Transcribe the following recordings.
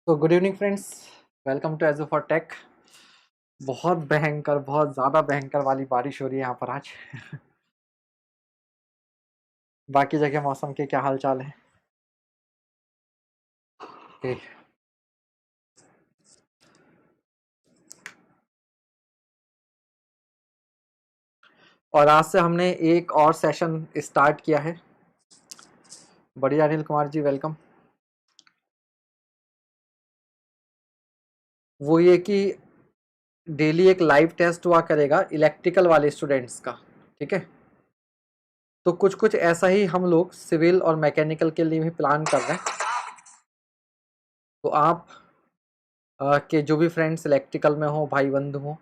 तो good evening friends, welcome to एजो for tech. बहुत भयंकर, बहुत ज़्यादा भयंकर वाली बारिश हो रही है यहाँ पर आज। बाकी जगह मौसम के क्या हाल चाल है? ओके। और आज से हमने एक और सेशन स्टार्ट किया है। बढ़िया अनिल कुमार जी, वेलकम। वो ये कि डेली एक लाइव टेस्ट हुआ करेगा इलेक्ट्रिकल वाले स्टूडेंट्स का। ठीक है, तो कुछ कुछ ऐसा ही हम लोग सिविल और मैकेनिकल के लिए भी प्लान कर रहे हैं। तो आप के जो भी फ्रेंड्स इलेक्ट्रिकल में हो, भाई बंधु हो,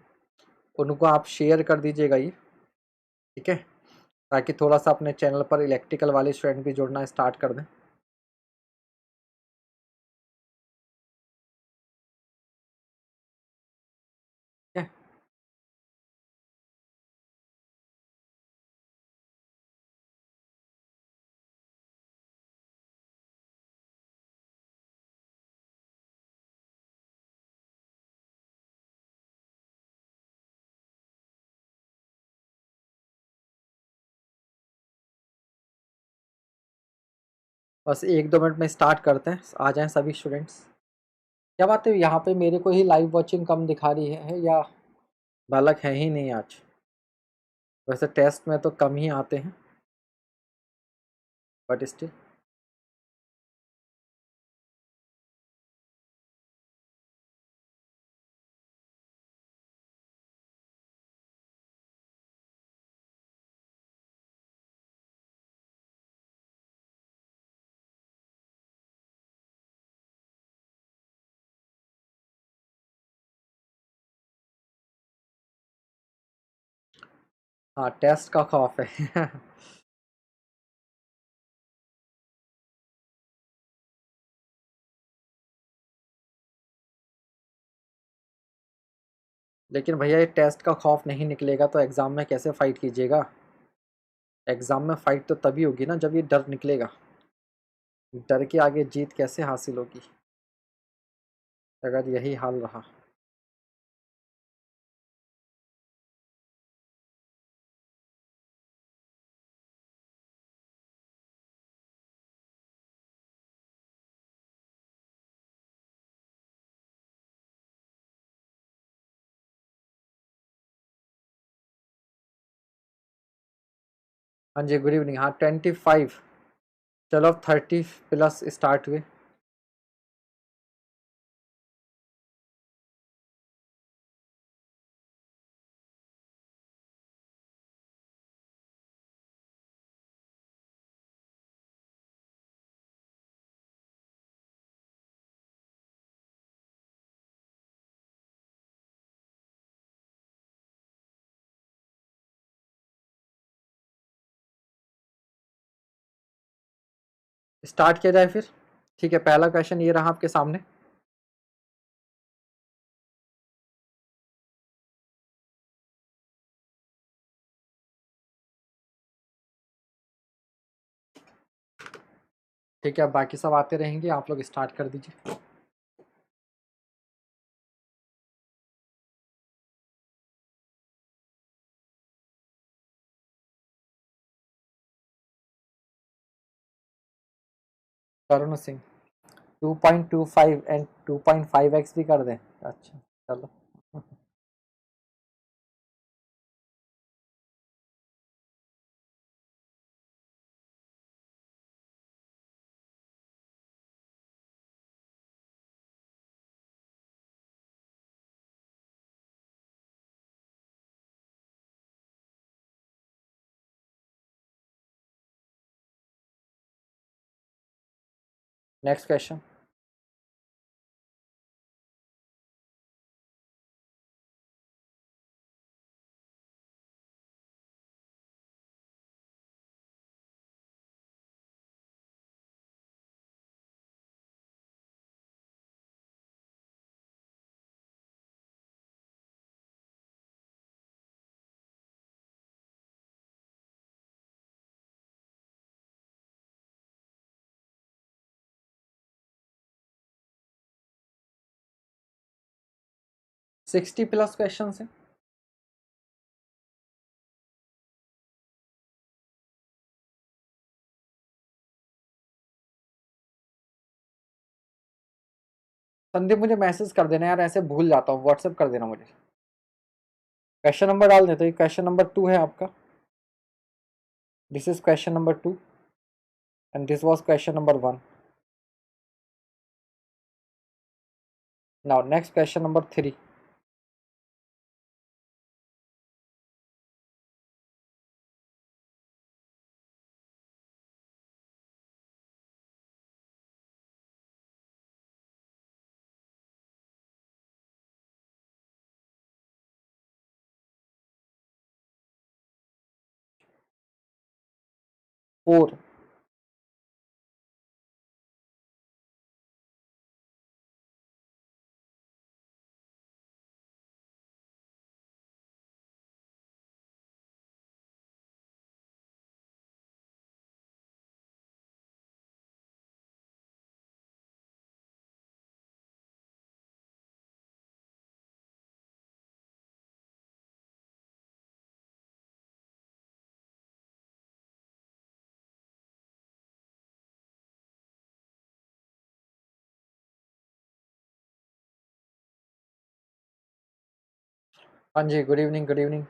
उनको आप शेयर कर दीजिएगा ये। ठीक है, ताकि थोड़ा सा अपने चैनल पर इलेक्ट्रिकल वाले स्टूडेंट भी जुड़ना स्टार्ट कर दें। ठीक है, बस एक दो मिनट में स्टार्ट करते हैं, आ जाएं सभी स्टूडेंट्स। क्या बात है, यहाँ पे मेरे को ही लाइव वॉचिंग कम दिखा रही है या बालक है ही नहीं आज? वैसे टेस्ट में तो कम ही आते हैं, बट स्टिल। हाँ, टेस्ट का खौफ है। लेकिन भैया, ये टेस्ट का खौफ नहीं निकलेगा तो एग्ज़ाम में कैसे फाइट कीजिएगा? एग्ज़ाम में फाइट तो तभी होगी ना जब ये डर निकलेगा। डर के आगे जीत कैसे हासिल होगी अगर यही हाल रहा? हाँ जी, गुड इवनिंग। हाँ, 25। चलो अब 30 प्लस स्टार्ट हुए। स्टार्ट किया जाए फिर। ठीक है, पहला क्वेश्चन ये रहा आपके सामने। ठीक है, अब बाकी सब आते रहेंगे, आप लोग स्टार्ट कर दीजिए। करुण सिंह। 2.25 एंड 2.5x भी कर दें? अच्छा, चलो। Next question. 60+ क्वेश्चन है। संदीप मुझे मैसेज कर देना यार, ऐसे भूल जाता हूँ, व्हाट्सएप कर देना मुझे। क्वेश्चन नंबर डाल देते, क्वेश्चन नंबर 2 है आपका। This is question number 2 and this was question number 1। Now next question number 3। 4। हाँ जी, good evening, good evening.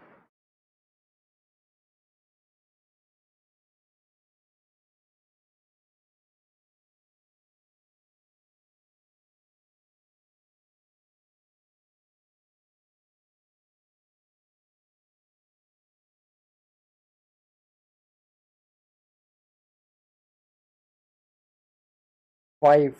Five.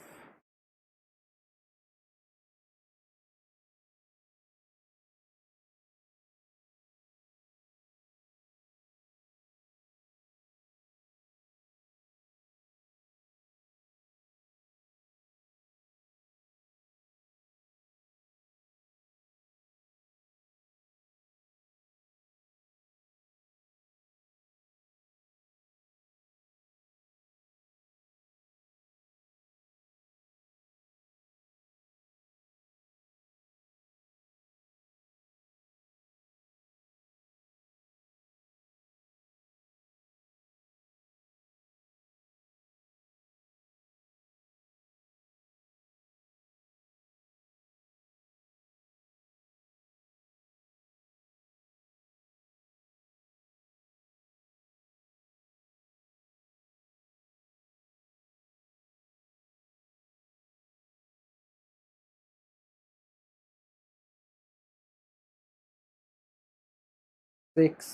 Six.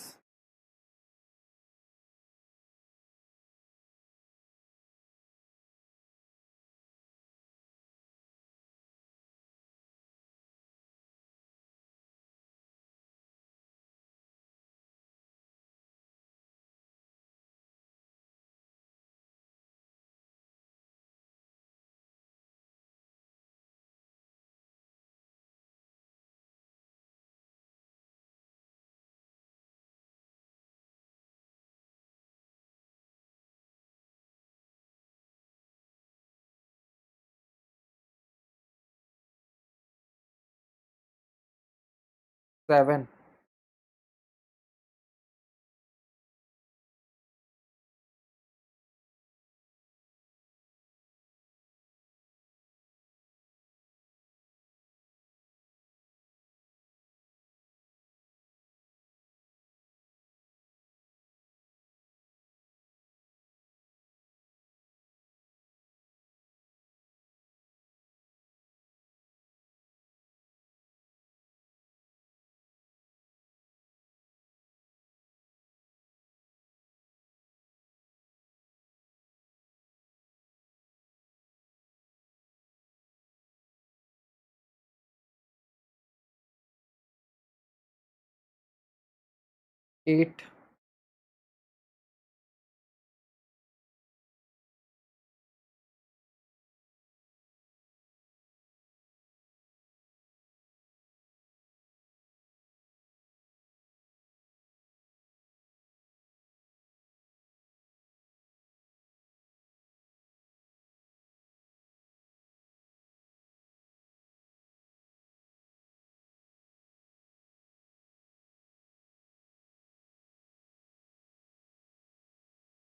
7।8।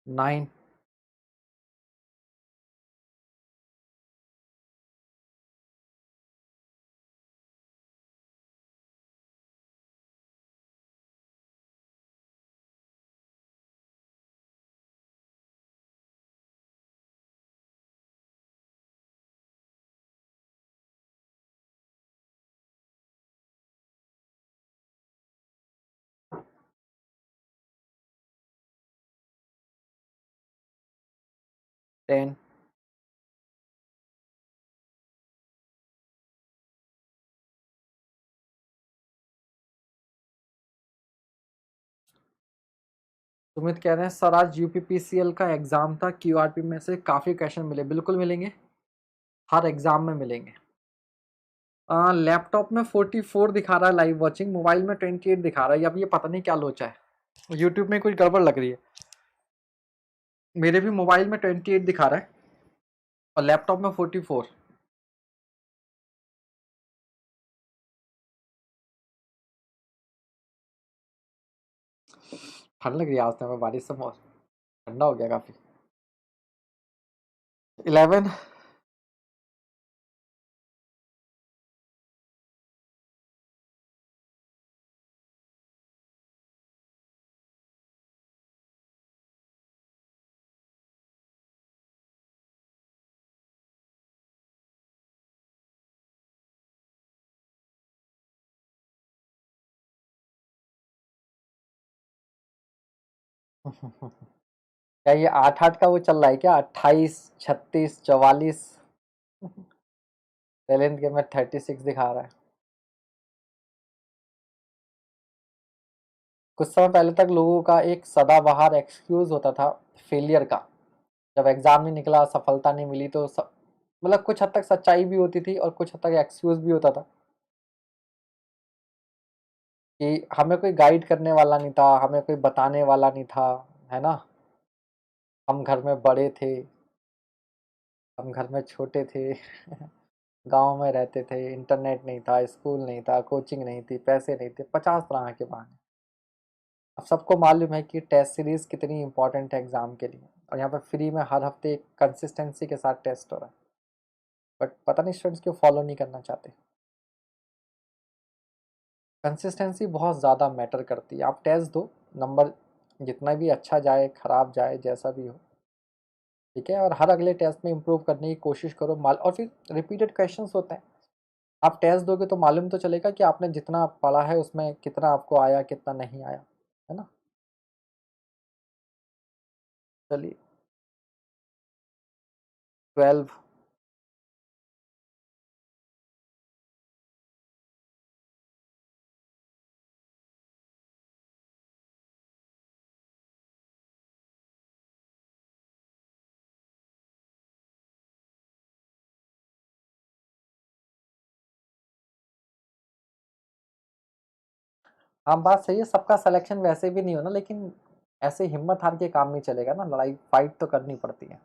9। Ten. Sumit कह रहे हैं सर आज यूपीपीसीएल का एग्जाम था, क्यूआरपी में से काफी क्वेश्चन मिले। बिल्कुल मिलेंगे, हर एग्जाम में मिलेंगे। लैपटॉप में 44 दिखा रहा है लाइव वॉचिंग, मोबाइल में 28 दिखा रहा है। अब ये पता नहीं क्या लोचा है, यूट्यूब में कुछ गड़बड़ लग रही है। मेरे भी मोबाइल में 28 दिखा रहा है और लैपटॉप में 44। ठंड लग रही है आज तो, बारिश से मौसम ठंडा हो गया काफी। 11। क्या ये 8-8 का वो चल रहा है क्या? 28, 36, 44। टैलेंट के में 36 दिखा रहा है। कुछ समय पहले तक लोगों का एक सदाबहार एक्सक्यूज होता था फेलियर का, जब एग्जाम नहीं निकला, सफलता नहीं मिली तो मतलब कुछ हद तक सच्चाई भी होती थी और कुछ हद तक एक्सक्यूज भी होता था कि हमें कोई गाइड करने वाला नहीं था, हमें कोई बताने वाला नहीं था, है ना। हम घर में बड़े थे, हम घर में छोटे थे। गांव में रहते थे, इंटरनेट नहीं था, स्कूल नहीं था, कोचिंग नहीं थी, पैसे नहीं थे, 50 तरह के बहाने। अब सबको मालूम है कि टेस्ट सीरीज कितनी इंपॉर्टेंट है एग्जाम के लिए, और यहाँ पे फ्री में हर हफ्ते कंसिस्टेंसी के साथ टेस्ट हो रहा है। बट पता नहीं स्टूडेंट्स क्यों फॉलो नहीं करना चाहते। कंसिस्टेंसी बहुत ज़्यादा मैटर करती है। आप टेस्ट दो, नंबर जितना भी अच्छा जाए खराब जाए जैसा भी हो, ठीक है, और हर अगले टेस्ट में इम्प्रूव करने की कोशिश करो। माल और फिर रिपीटेड क्वेश्चंस होते हैं, आप टेस्ट दोगे तो मालूम तो चलेगा कि आपने जितना पढ़ा है उसमें कितना आपको आया कितना नहीं आया, है ना। चलिए 12। हाँ बात सही है, सबका सिलेक्शन वैसे भी नहीं होना, लेकिन ऐसे हिम्मत हार के काम नहीं चलेगा ना, लड़ाई फाइट तो करनी पड़ती है।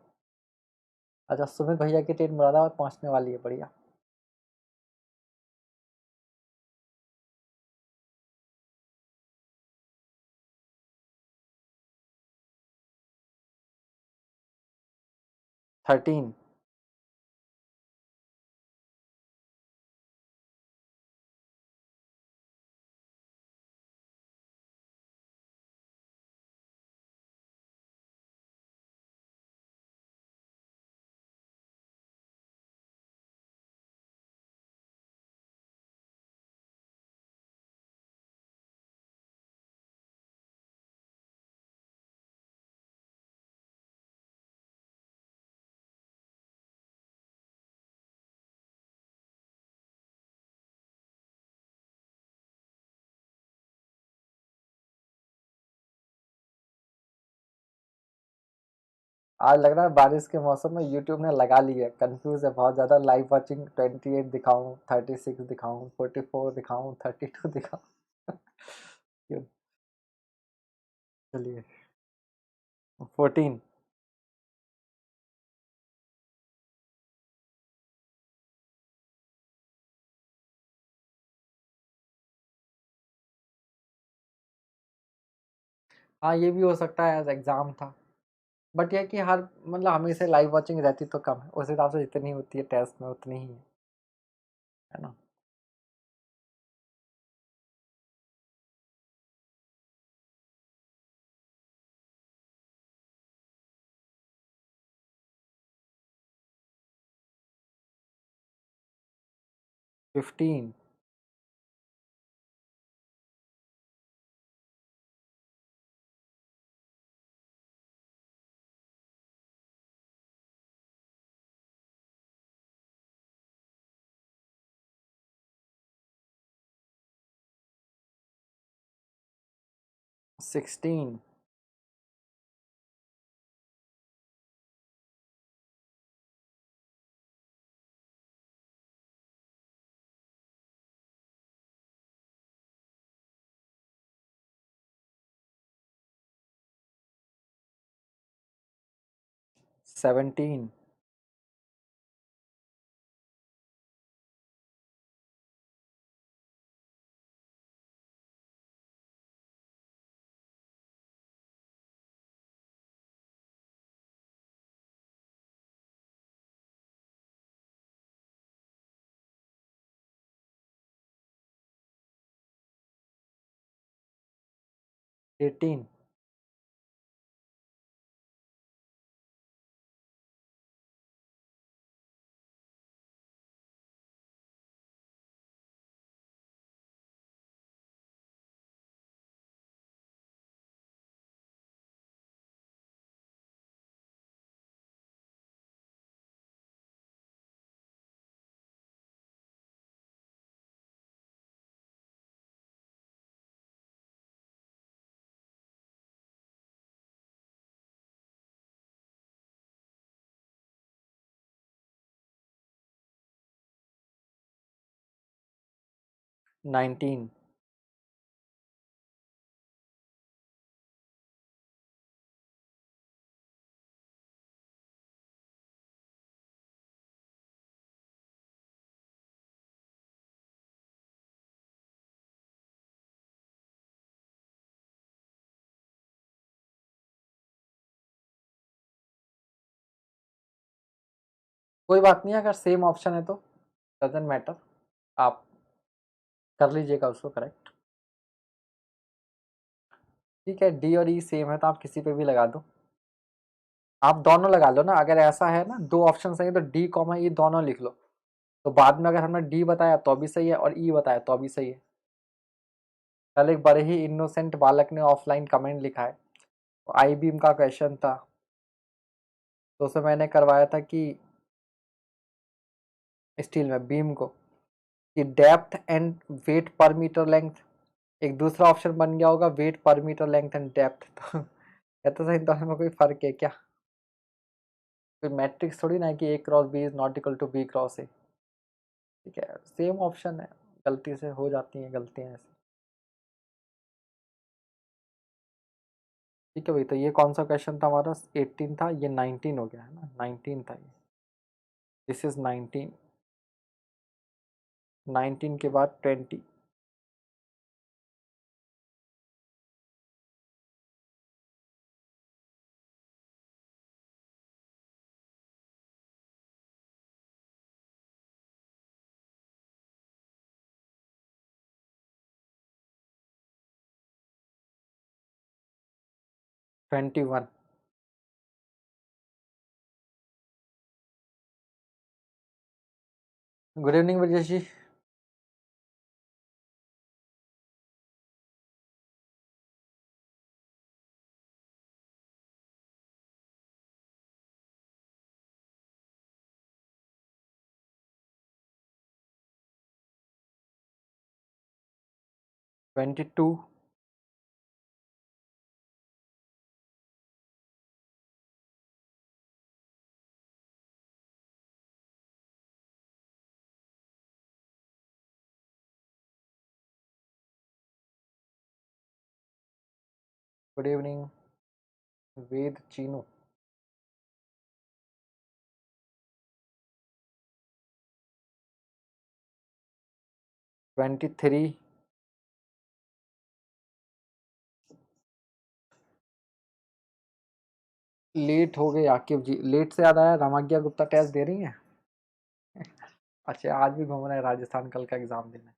अच्छा सुमित भैया की ट्रेन मुरादाबाद पहुंचने वाली है, बढ़िया। 13। आज लग रहा है बारिश के मौसम में यूट्यूब ने लगा ली है, कंफ्यूज है बहुत ज्यादा। लाइव वाचिंग 28 दिखाऊं, 36 दिखाऊं, 44 दिखाऊं, 32 दिखाऊं। क्यों? चलिए 14। हाँ ये भी हो सकता है, एज एग्जाम था। बट ये कि हर मतलब हमेशा लाइव वॉचिंग रहती तो कम है, उस हिसाब से जितनी होती है टेस्ट में उतनी ही है ना। फिफ्टीन। सिक्सटीन। 17। 18। 19। कोई बात नहीं, अगर सेम ऑप्शन है तो डजेंट मैटर, आप कर लीजिएगा उसको करेक्ट। ठीक है, डी और ई सेम है तो आप किसी पे भी लगा दो। आप दोनों लगा लो ना, अगर ऐसा है ना दो ऑप्शन सही है तो डी कॉमा ई दोनों लिख लो, तो बाद में अगर हमने डी बताया तो भी सही है और ई बताया तो भी सही है। कल एक बड़े ही इनोसेंट बालक ने ऑफलाइन कमेंट लिखा है, तो आई बीम का क्वेश्चन था, तो उसे मैंने करवाया था कि स्टील में बीम को कि डेप्थ एंड वेट पर मीटर लेंथ, एक दूसरा ऑप्शन बन गया होगा वेट पर मीटर लेंथ एंड डेप्थ। तो कहते सही दोनों में कोई फर्क है क्या? कोई मैट्रिक्स थोड़ी ना है कि A cross B is not equal to B cross A. ठीक है, सेम ऑप्शन है, गलती से हो जाती हैं गलतियां ऐसी। ठीक है भाई, तो ये कौन सा क्वेश्चन था हमारा? 18 था, ये 19 हो गया है ना, 19 था ये। This is 19। 19 के बाद 20। 21। गुड इवनिंग ब्रजेश जी। 22। गुड इवनिंग वेद चीनू। 23। लेट हो गए आकिब जी। लेट से याद आया, रमाज्ञा गुप्ता टेस्ट दे रही हैं? अच्छा, आज भी घूम रहे हैं राजस्थान, कल का एग्जाम देना है।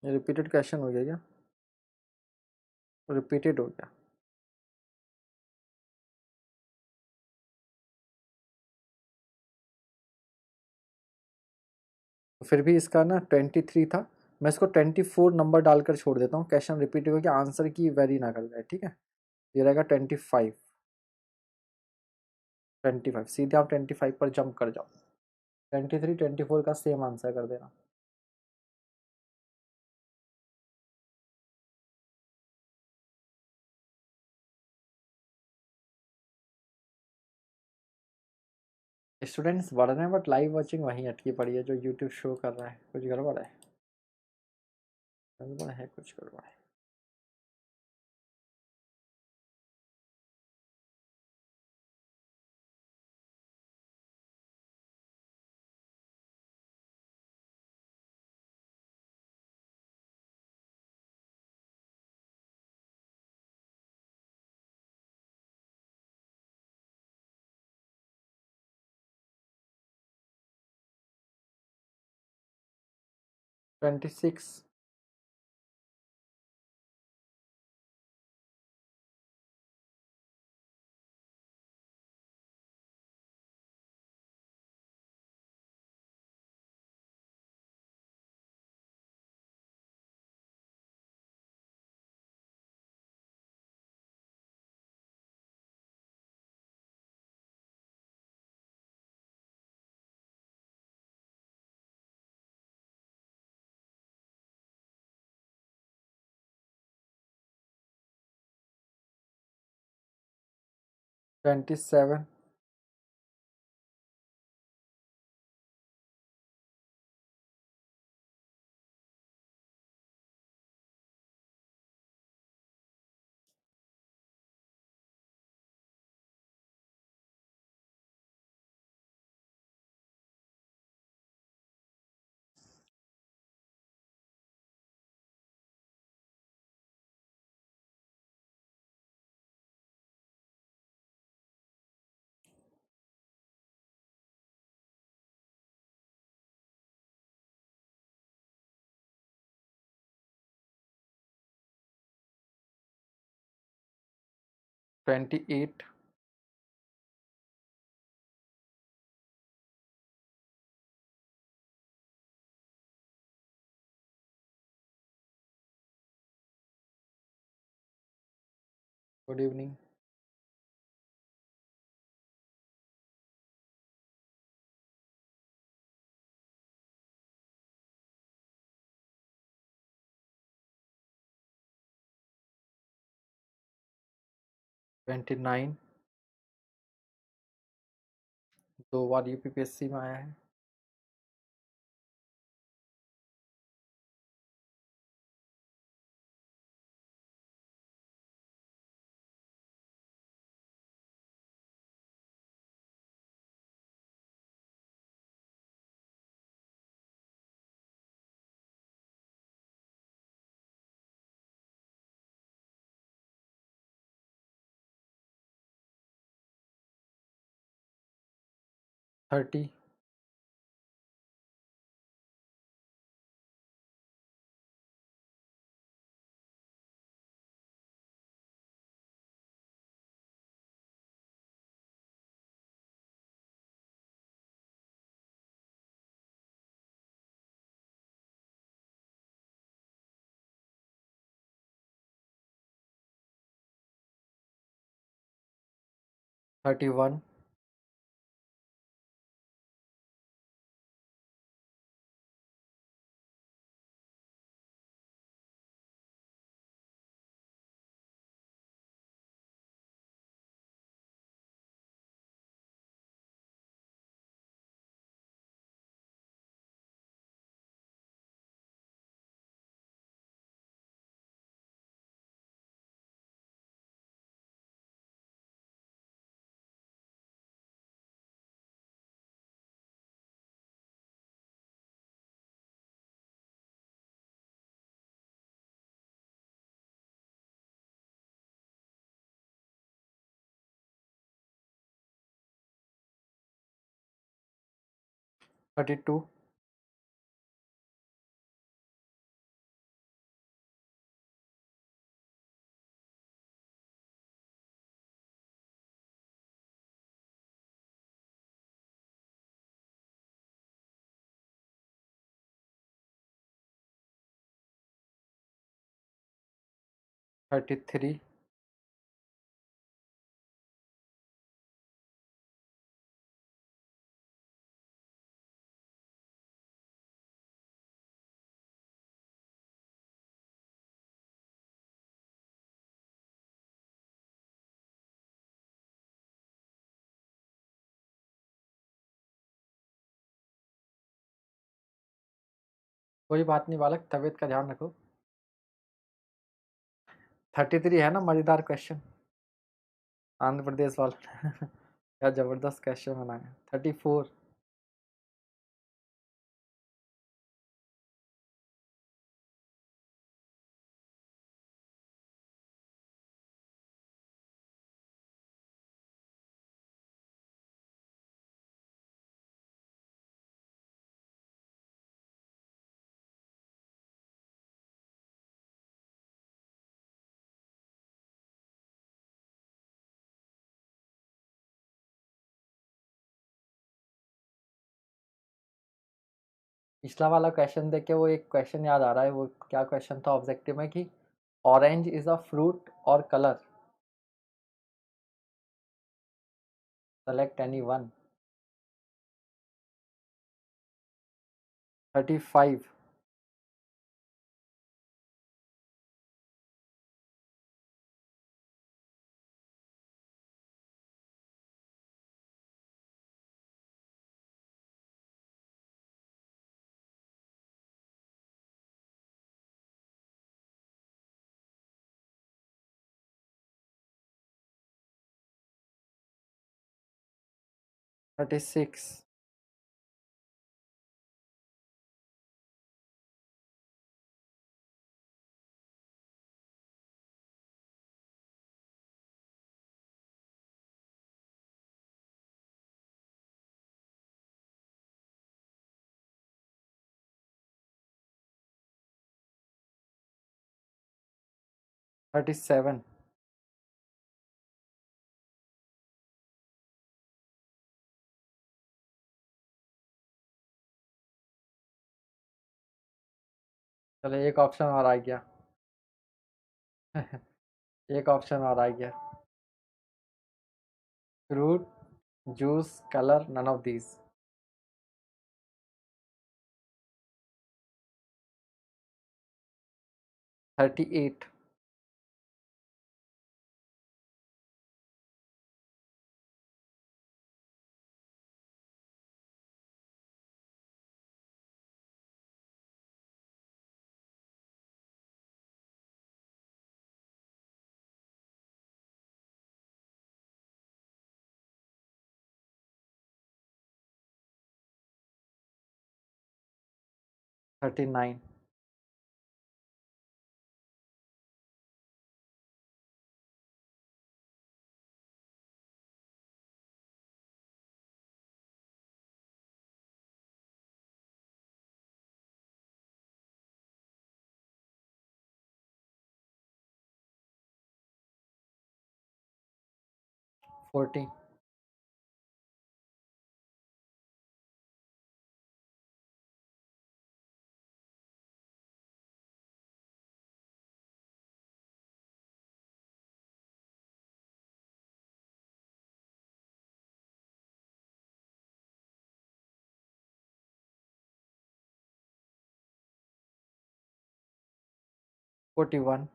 ये रिपीटेड क्वेश्चन हो गया क्या? रिपीटेड हो गया। तो फिर भी इसका ना 23 था, मैं इसको 24 नंबर डालकर छोड़ देता हूँ, क्वेश्चन रिपीट हो गया, आंसर की वेरी ना कर जाए, ठीक है। ये रहेगा 25। 25 सीधे आप 25 पर जंप कर जाओ। 23 24 का सेम आंसर कर देना। स्टूडेंट्स बढ़ रहे हैं बट लाइव वॉचिंग वहीं अटकी पड़ी है जो यूट्यूब शो कर रहा है, कुछ गड़बड़ है। गड़बड़ है, कुछ गड़बड़ है। Twenty six. Twenty seven. Twenty eight. Good evening. 29। 2 बार यूपीपीएससी में आया है। 30। 31। 32, 33, कोई बात नहीं बालक, तबीयत का ध्यान रखो। 33 है ना मजेदार क्वेश्चन, आंध्र प्रदेश वाला क्या जबरदस्त क्वेश्चन बनाया। 34, पिछला वाला क्वेश्चन देख के वो एक क्वेश्चन याद आ रहा है। वो क्या क्वेश्चन था ऑब्जेक्टिव में कि ऑरेंज इज अ फ्रूट और colour, select any one. 35, 36, thirty seven, चलो एक ऑप्शन और आ गया एक ऑप्शन और आ गया, fruit, juice, colour, none of these. 38, 39, forty, forty one.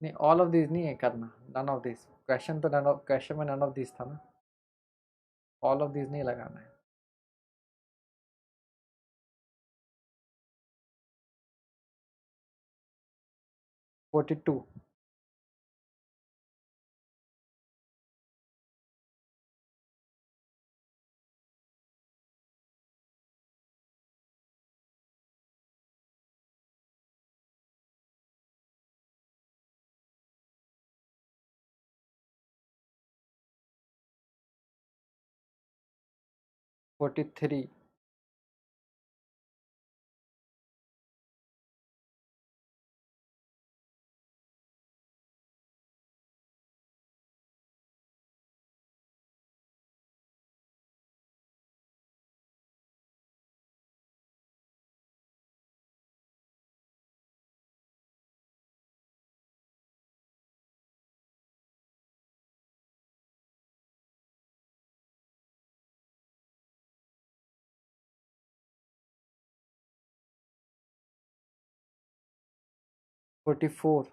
नहीं, ऑल ऑफ दिस नहीं है करना, नन ऑफ दिस। क्वेश्चन तो नन ऑफ, क्वेश्चन में नन ऑफ दिस था ना, ऑल ऑफ दिस नहीं लगाना है। 42, 43, 44,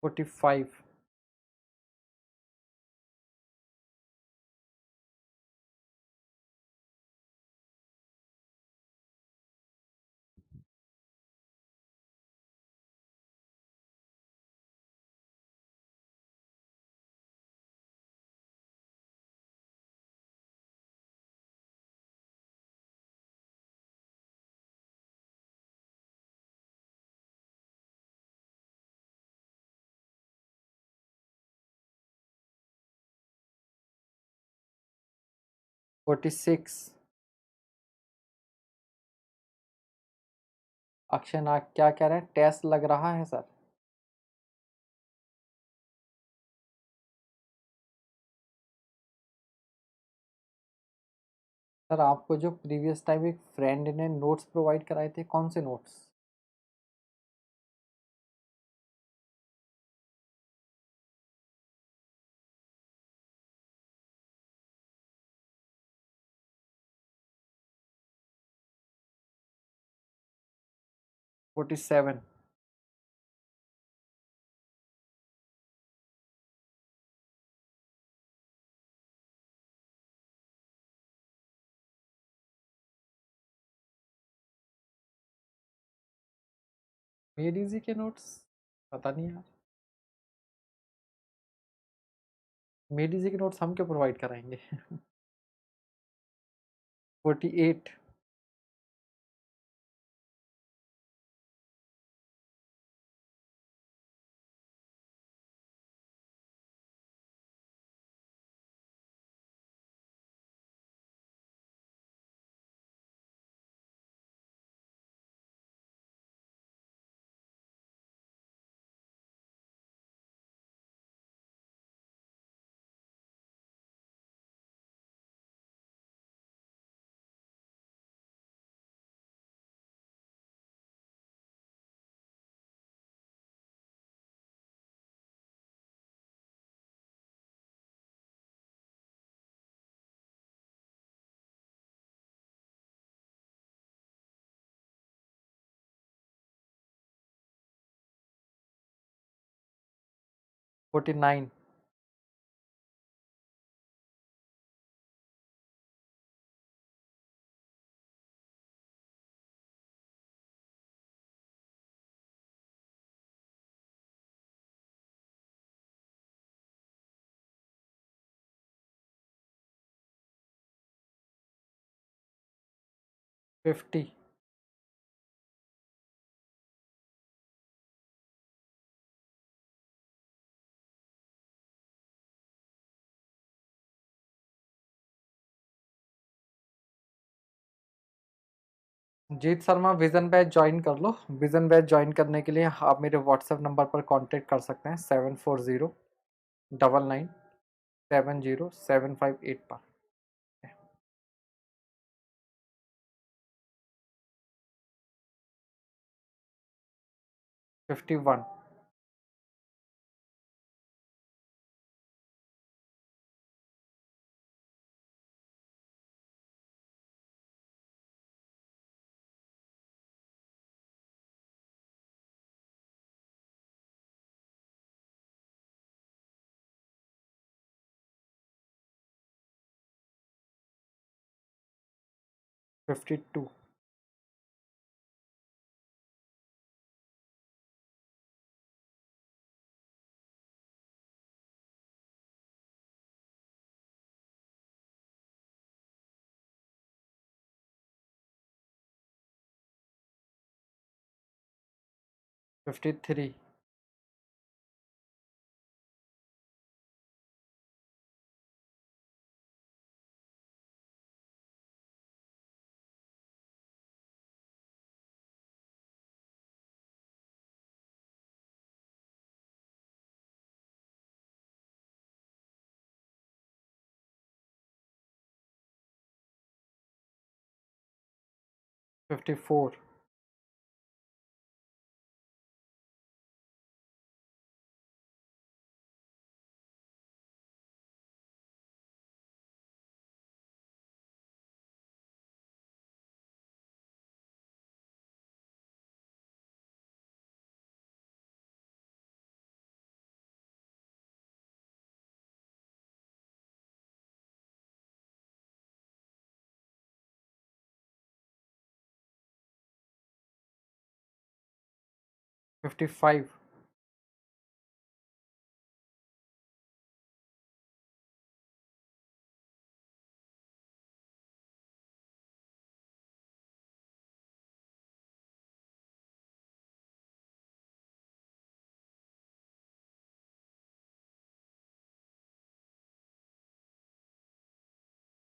45,46। अक्षय नाग क्या कह रहे हैं, टेस्ट लग रहा है सर? सर आपको जो प्रीवियस टाइम एक फ्रेंड ने नोट्स प्रोवाइड कराए थे, कौन से नोट्स? Forty seven. मेडी जी के नोट्स पता नहीं यार, मेडी जी के नोट्स हम क्यों प्रोवाइड कराएंगे? 48, 49, 50, जीत शर्मा विजन बैच ज्वाइन कर लो। विजन बैच ज्वाइन करने के लिए आप मेरे व्हाट्सएप नंबर पर कांटेक्ट कर सकते हैं, 7409970758 पर। 51, 52, 53। 54। 55।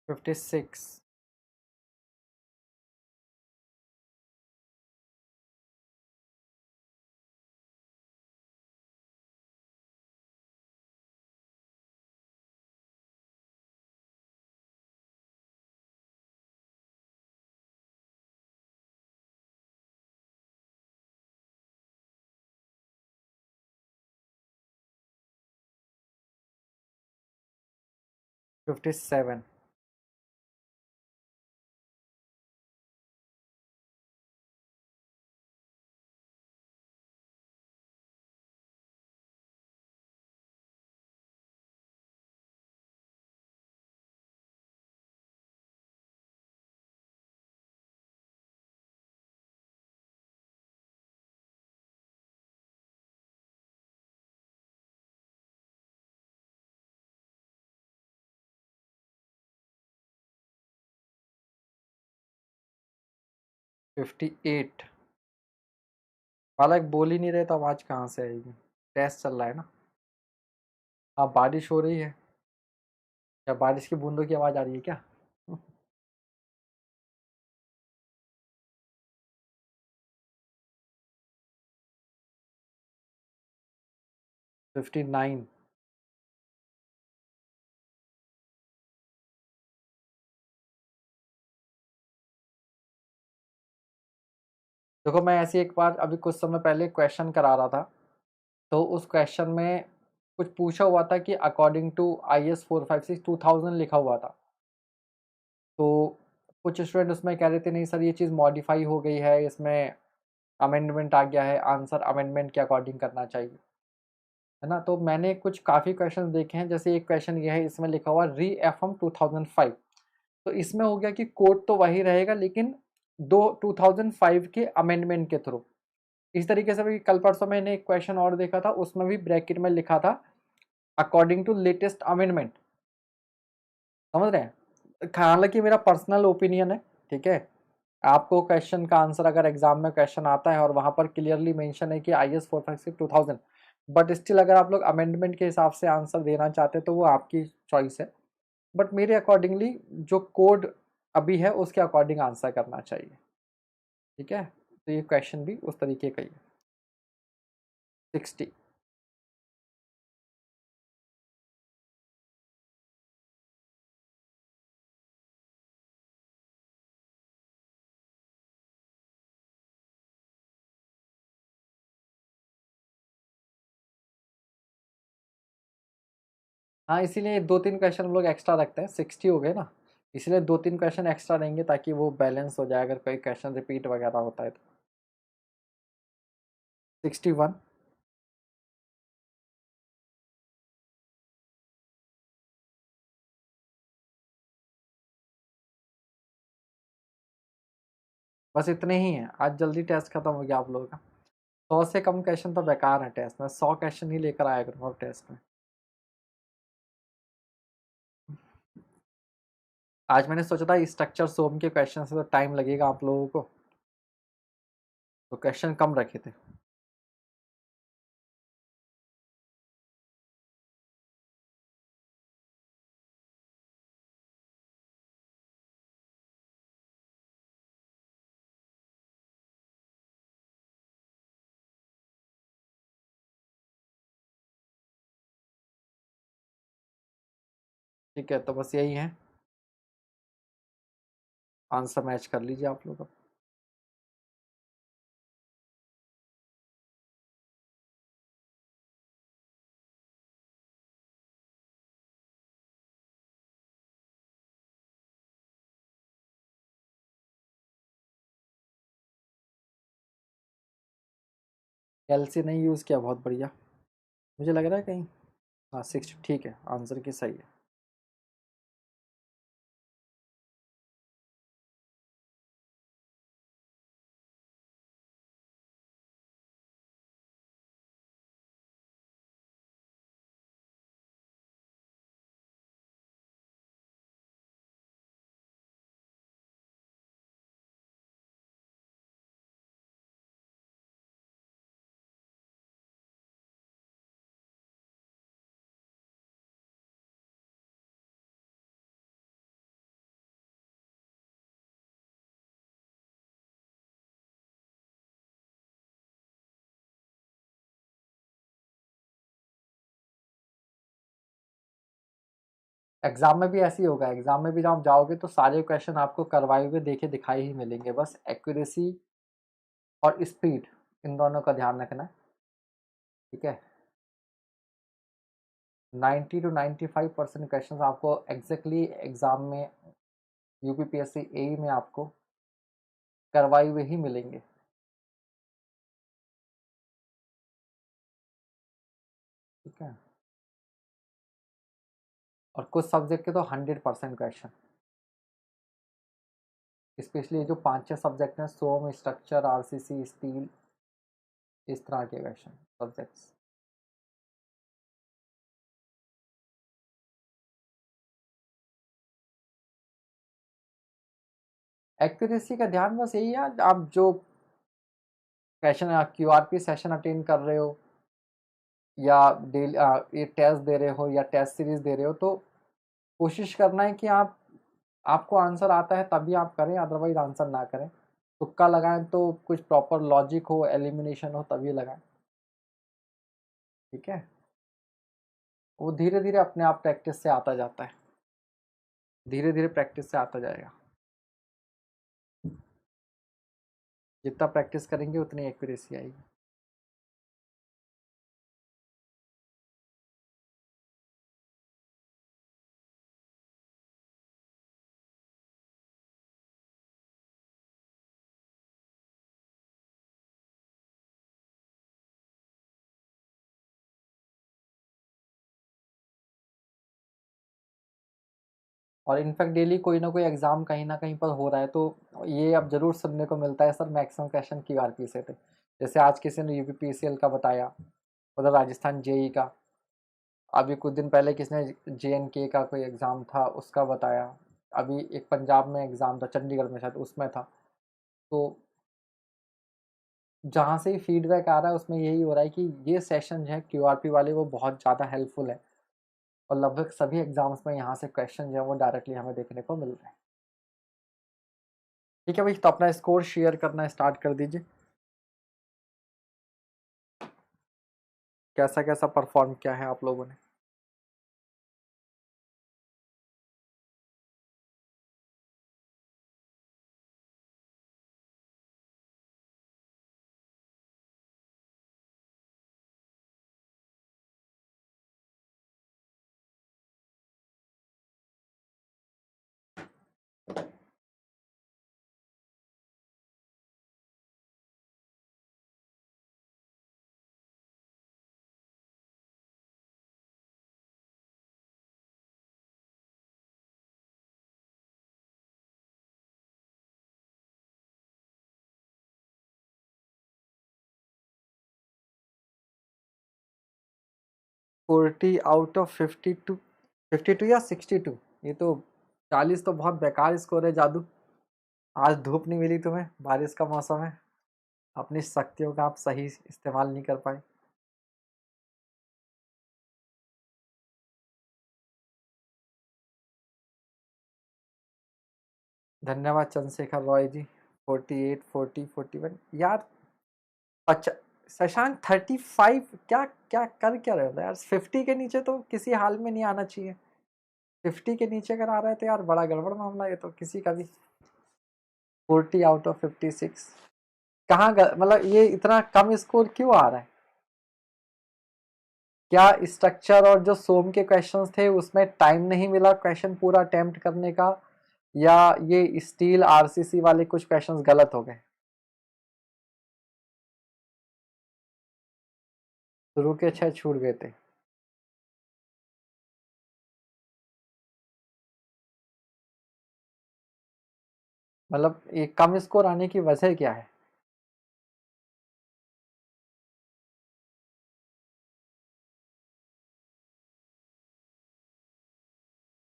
Fifty six. Fifty seven. Fifty eight. बालक बोल ही नहीं रहे तो आवाज कहाँ से आएगी? टेस्ट चल रहा है ना। हाँ, बारिश हो रही है। क्या बारिश की बूंदों की आवाज आ रही है क्या? 59। देखो, मैं ऐसी एक बार अभी कुछ समय पहले क्वेश्चन करा रहा था, तो उस क्वेश्चन में कुछ पूछा हुआ था कि अकॉर्डिंग टू IS 456 2000 लिखा हुआ था। तो कुछ स्टूडेंट उसमें कह रहे थे नहीं सर, ये चीज़ मॉडिफाई हो गई है, इसमें अमेंडमेंट आ गया है, आंसर अमेंडमेंट के अकॉर्डिंग करना चाहिए, है ना। तो मैंने कुछ काफ़ी क्वेश्चन देखे हैं, जैसे एक क्वेश्चन ये है, इसमें लिखा हुआ री एफर्म 2005। तो इसमें हो गया कि कोड तो वही रहेगा, लेकिन दो 2005 के अमेंडमेंट के थ्रू। इस तरीके से भी कल परसों मैंने एक क्वेश्चन और देखा था, उसमें भी ब्रैकेट में लिखा था अकॉर्डिंग टू लेटेस्ट अमेंडमेंट। समझ रहे हैं? हालांकि मेरा पर्सनल ओपिनियन है, ठीक है। आपको क्वेश्चन का आंसर अगर एग्जाम में क्वेश्चन आता है और वहां पर क्लियरली मेंशन है कि IS 456 2000, बट स्टिल अगर आप लोग अमेंडमेंट के हिसाब से आंसर देना चाहते हैं तो वो आपकी चॉइस है। बट मेरे अकॉर्डिंगली जो कोड अभी है उसके अकॉर्डिंग आंसर करना चाहिए, ठीक है। तो ये क्वेश्चन भी उस तरीके का ही है। 60। हाँ, इसीलिए दो तीन क्वेश्चन हम लोग एक्स्ट्रा रखते हैं, 60 हो गए ना, इसलिए दो तीन क्वेश्चन एक्स्ट्रा रहेंगे ताकि वो बैलेंस हो जाए अगर कोई क्वेश्चन रिपीट वगैरह होता है तो। 61। बस इतने ही हैं, आज जल्दी टेस्ट खत्म हो गया आप लोगों का। 100 से कम क्वेश्चन तो बेकार है टेस्ट में, 100 क्वेश्चन ही लेकर आया करूँगा अब टेस्ट में। आज मैंने सोचा था स्ट्रक्चर सोम के क्वेश्चन से तो टाइम लगेगा आप लोगों को, तो क्वेश्चन कम रखे थे। ठीक है, तो बस यही है, आंसर मैच कर लीजिए आप लोग अब। कैल्सी नहीं यूज़ किया, बहुत बढ़िया। मुझे लग रहा है कहीं, हाँ 6, ठीक है, आंसर की सही है। एग्जाम में भी ऐसे ही होगा, एग्जाम में भी जब आप जाओगे तो सारे क्वेश्चन आपको करवाए हुए देखे दिखाई ही मिलेंगे, बस एक्यूरेसी और स्पीड, इन दोनों का ध्यान रखना है। ठीक है, 90 to 95% क्वेश्चन आपको एग्जैक्टली एग्जाम में, यूपीपीएससी एई में आपको करवाए हुए ही मिलेंगे। ठीक है, और कुछ सब्जेक्ट के तो 100% क्वेश्चन, स्पेशली जो 5-6 सब्जेक्ट हैं, सोम, स्ट्रक्चर, आरसीसी, स्टील, इस तरह के क्वेश्चन सब्जेक्ट्स। एक्यूरेसी का ध्यान बस यही है, आप जो क्वेश्चन क्यूआरपी सेशन अटेंड कर रहे हो या डेली ये टेस्ट दे रहे हो या टेस्ट सीरीज दे रहे हो, तो कोशिश करना है कि आपको आंसर आता है तभी आप करें, अदरवाइज आंसर ना करें। तुक्का लगाएं तो कुछ प्रॉपर लॉजिक हो, एलिमिनेशन हो, तभी लगाएं। ठीक है, वो धीरे धीरे अपने आप प्रैक्टिस से आता जाता है, धीरे धीरे प्रैक्टिस से आता जाएगा। जितना प्रैक्टिस करेंगे उतनी एक्यूरेसी आएगी। और इनफैक्ट डेली कोई ना कोई एग्जाम कहीं ना कहीं पर हो रहा है, तो ये अब जरूर सुनने को मिलता है, सर मैक्सिमम क्वेश्चन क्यूआरपी से थे। जैसे आज किसी ने यूपीपीसीएल का बताया, मतलब राजस्थान जेई का, अभी कुछ दिन पहले किसने जेएनके का कोई एग्ज़ाम था उसका बताया, अभी एक पंजाब में एग्ज़ाम था, चंडीगढ़ में शायद, उसमें था। तो जहाँ से ही फीडबैक आ रहा है उसमें यही हो रहा है कि ये सेशन जो है क्यूआरपी वाले वो बहुत ज़्यादा हेल्पफुल है, और लगभग सभी एग्जाम्स में यहाँ से क्वेश्चन जो है वो डायरेक्टली हमें देखने को मिल रहे हैं। ठीक है भाई, तो अपना स्कोर शेयर करना स्टार्ट कर दीजिए, कैसा कैसा परफॉर्म किया है आप लोगों ने। 40 आउट ऑफ 52, 52 या 62, ये तो 40 तो बहुत बेकार स्कोर है जादू। आज धूप नहीं मिली तुम्हें, बारिश का मौसम है, अपनी शक्तियों का आप सही इस्तेमाल नहीं कर पाए। धन्यवाद चंद्रशेखर रॉय जी। 48, 40, 41 यार। अच्छा, शशांक 35, क्या क्या कर क्या रहे हो यार, 50 के नीचे तो किसी हाल में नहीं आना चाहिए। 50 के नीचे अगर आ रहे थे यार, बड़ा गड़बड़ मामला है तो किसी का भी। 40 आउट ऑफ 56 कहाँ मतलब ये इतना कम स्कोर क्यों आ रहा है? क्या स्ट्रक्चर और जो सोम के क्वेश्चंस थे उसमें टाइम नहीं मिला क्वेश्चन पूरा अटेम्प्ट करने का, या ये स्टील आरसीसी वाले कुछ क्वेश्चंस गलत हो गए? शुरू के 6 छूट गए थे। मतलब ये कम स्कोर आने की वजह क्या है?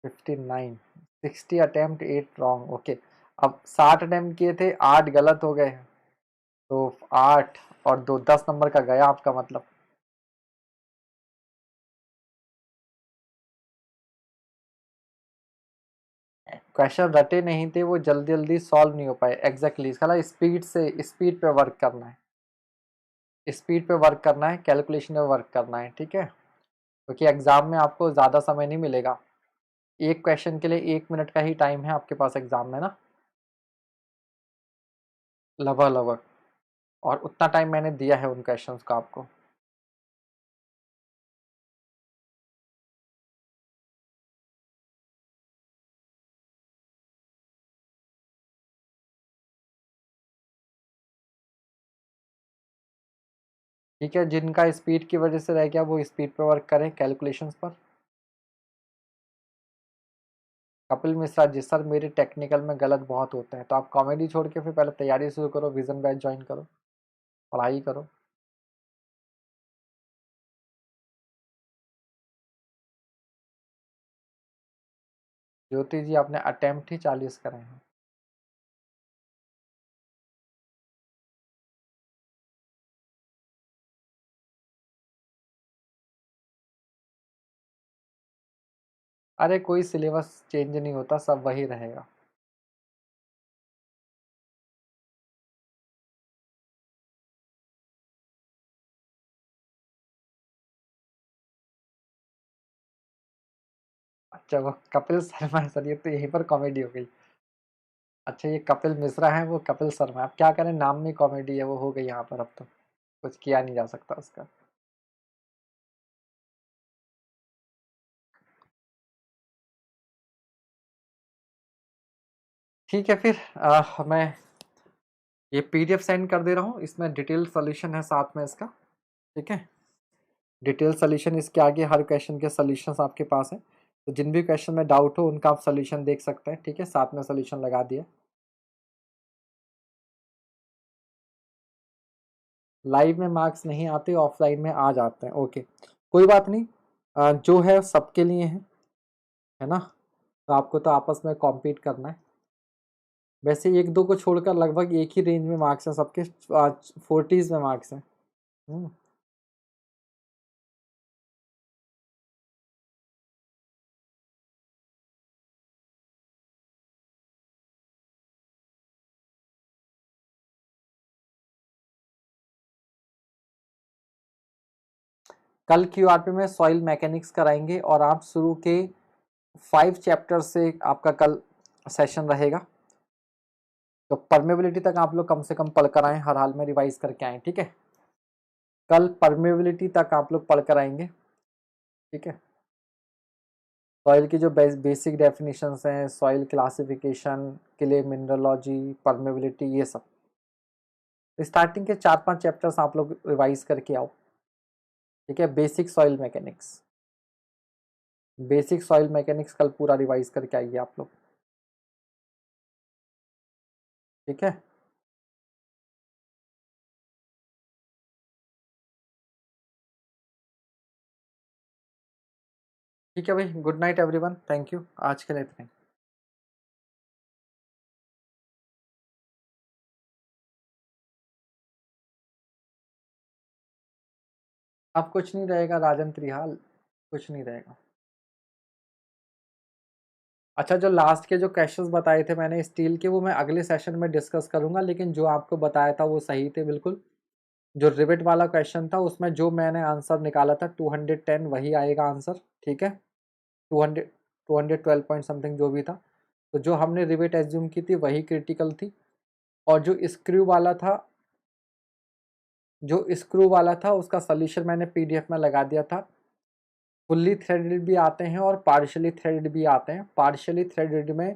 59, 60 अटेम्प्ट 8 रॉन्ग, ओके। अब 60 अटेम्प्ट किए थे, 8 गलत हो गए, तो 8 और 2, 10 नंबर का गया आपका मतलब। क्वेश्चन रटे नहीं थे, वो जल्दी जल्दी सॉल्व नहीं हो पाए। एग्जैक्टली इसका स्पीड से, स्पीड पे वर्क करना है, स्पीड पे वर्क करना है, कैलकुलेशन पे वर्क करना है, ठीक है। क्योंकि एग्जाम में आपको ज़्यादा समय नहीं मिलेगा, एक क्वेश्चन के लिए 1 मिनट का ही टाइम है आपके पास एग्जाम में ना, लगभग लगभग। और उतना टाइम मैंने दिया है उन क्वेश्चंस का आपको। ठीक है, जिनका स्पीड की वजह से रह गया वो स्पीड पे वर्क करें कैलकुलेशंस पर। कपिल मिश्रा जी, सर मेरे टेक्निकल में गलत बहुत होते हैं, तो आप कॉमेडी छोड़ के फिर पहले तैयारी शुरू करो, विजन बैच ज्वाइन करो, पढ़ाई करो। ज्योति जी आपने अटेम्प्ट ही 40 करे हैं। अरे कोई सिलेबस चेंज नहीं होता, सब वही रहेगा। अच्छा वो कपिल शर्मा है सर, ये तो यहीं पर कॉमेडी हो गई। अच्छा ये कपिल मिश्रा है, वो कपिल शर्मा, अब क्या करें, नाम में कॉमेडी है, वो हो गई यहाँ पर, अब तो कुछ किया नहीं जा सकता उसका। ठीक है फिर मैं ये पीडीएफ सेंड कर दे रहा हूँ, इसमें डिटेल सोल्यूशन है साथ में इसका, ठीक है। डिटेल सोल्यूशन, इसके आगे हर क्वेश्चन के सोल्यूशंस आपके पास हैं, तो जिन भी क्वेश्चन में डाउट हो उनका आप सोल्यूशन देख सकते हैं, ठीक है, साथ में सोल्यूशन लगा दिया। लाइव में मार्क्स नहीं आते, ऑफलाइन में आ जाते हैं, ओके, कोई बात नहीं। जो है सबके लिए है ना, तो आपको तो आपस में कॉम्पीट करना है। वैसे एक दो को छोड़कर लगभग एक ही रेंज में मार्क्स हैं सबके, 40s में मार्क्स हैं। हम्म। कल क्यूआरपी में सॉइल मैकेनिक्स कराएंगे, और आप शुरू के 5 चैप्टर से आपका कल सेशन रहेगा, तो परमेबिलिटी तक आप लोग कम से कम पढ़ कर आए, हर हाल में रिवाइज करके आए, ठीक है। कल परमेबिलिटी तक आप लोग पढ़ कर आएंगे, ठीक है। सॉइल की जो बेसिक डेफिनेशंस हैं, सॉइल क्लासिफिकेशन के लिए मिनरलॉजी, परमेबिलिटी, ये सब स्टार्टिंग के 4-5 चैप्टर्स आप लोग रिवाइज करके आओ, ठीक है। बेसिक सॉइल मैकेनिक्स कल पूरा रिवाइज करके आइए आप लोग, ठीक है। ठीक है भाई, good night everyone, thank you, आज के लिए इतना ही। अब कुछ नहीं रहेगा राजन त्रिहाल, कुछ नहीं रहेगा। अच्छा जो लास्ट के जो क्वेश्चंस बताए थे मैंने स्टील के, वो मैं अगले सेशन में डिस्कस करूंगा, लेकिन जो आपको बताया था वो सही थे बिल्कुल। जो रिविट वाला क्वेश्चन था उसमें जो मैंने आंसर निकाला था 210, वही आएगा आंसर, ठीक है। 200 212 पॉइंट समथिंग जो भी था। तो जो हमने रिवेट एज्यूम की थी वही क्रिटिकल थी, और जो स्क्रू वाला था उसका सोल्यूशन मैंने पीडीएफ में लगा दिया था। फुल्ली थ्रेडेड भी आते हैं और पार्शियली थ्रेडेड भी आते हैं। पार्शियली थ्रेडेड में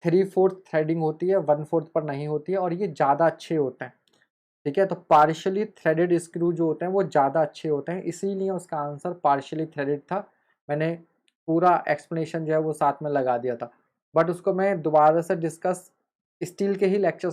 3/4 थ्रेडिंग होती है, 1/4 पर नहीं होती है, और ये ज़्यादा अच्छे होते हैं। ठीक है, तो पार्शियली थ्रेडेड स्क्रू जो होते हैं वो ज़्यादा अच्छे होते हैं, इसीलिए उसका आंसर पार्शियली थ्रेडेड था। मैंने पूरा एक्सप्लेनेशन जो है वो साथ में लगा दिया था, बट उसको मैं दोबारा से डिस्कस स्टील के ही लेक्चर